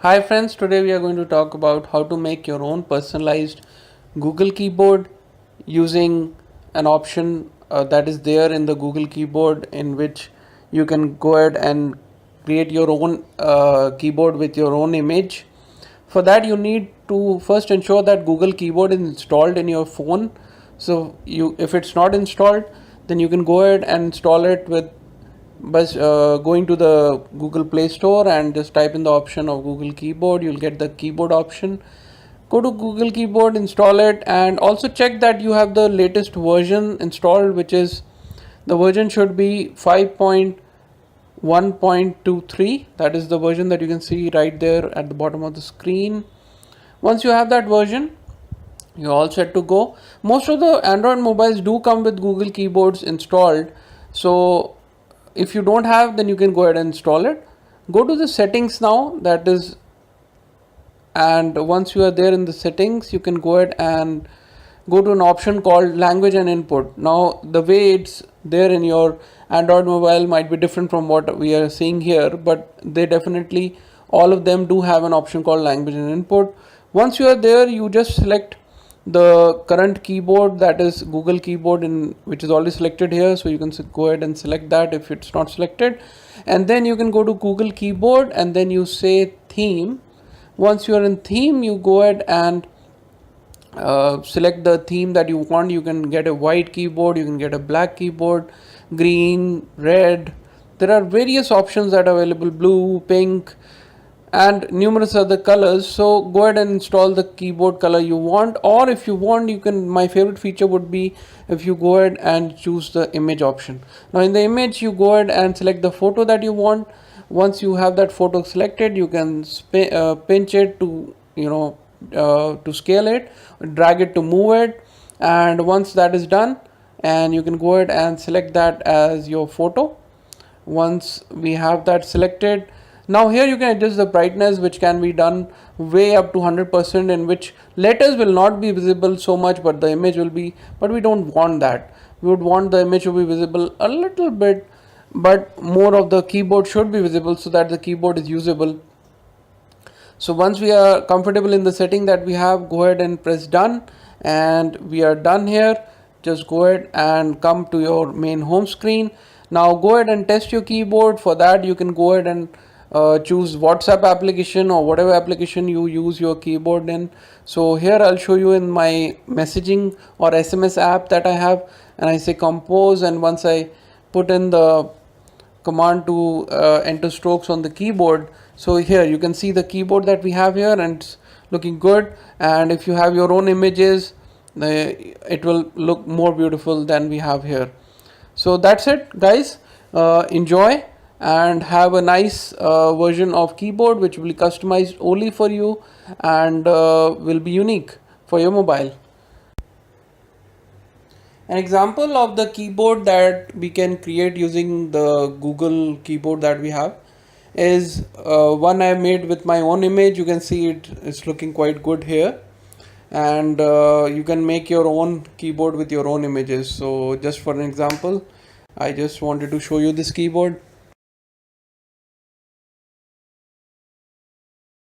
Hi friends, today we are going to talk about how to make your own personalized Google keyboard using an option that is there in the Google keyboard, in which you can go ahead and create your own keyboard with your own image. For that you need to first ensure that Google keyboard is installed in your phone. So if it's not installed, then you can go ahead and install it with by going to the Google Play Store and just type in the option of Google Keyboard. You'll get the keyboard option. Go to Google Keyboard, install it, and also check that you have the latest version installed, which is the version should be 5.1.23. That is the version that you can see right there at the bottom of the screen. Once you have that version, you're all set to go. Most of the Android mobiles do come with Google keyboards installed, so if you don't have, then you can go ahead and install it. Go to the settings now, that is, and once you are there in the settings, you can go ahead and go to an option called language and input. Now the way it's there in your Android mobile might be different from what we are seeing here, but they definitely, all of them do have an option called language and input. Once you are there, you just select the current keyboard, that is Google keyboard, which is already selected here, so you can go ahead and select that if it's not selected, and then you can go to Google keyboard and then you say theme. Once you are in theme, you go ahead and select the theme that you want. You can get a white keyboard, you can get a black keyboard, green, red. There are various options that are available, blue, pink, and numerous other colors. So go ahead and install the keyboard color you want, or if you want, you can, my favorite feature would be if you go ahead and choose the image option. Now in the image, you go ahead and select the photo that you want. Once you have that photo selected, you can pinch it to to scale it, drag it to move it, and once that is done, and you can go ahead and select that as your photo. Once we have that selected, now here you can adjust the brightness, which can be done way up to 100%, in which letters will not be visible so much, but the image will be. But we don't want that. We would want the image to be visible a little bit, but more of the keyboard should be visible so that the keyboard is usable. So once we are comfortable in the setting that we have, go ahead and press done, and we are done here. Just go ahead and come to your main home screen. Now go ahead and test your keyboard. For that, you can go ahead and choose WhatsApp application or whatever application you use your keyboard in. So here I'll show you in my messaging or SMS app that I have, and I say compose, and once I put in the command to enter strokes on the keyboard, so here you can see the keyboard that we have here, and it's looking good. And if you have your own images, it will look more beautiful than we have here. So that's it, guys. Enjoy and have a nice version of keyboard which will be customized only for you, and will be unique for your mobile. An example of the keyboard that we can create using the Google keyboard that we have is one I made with my own image. You can see it's looking quite good here, and you can make your own keyboard with your own images. So just for an example, I just wanted to show you this keyboard.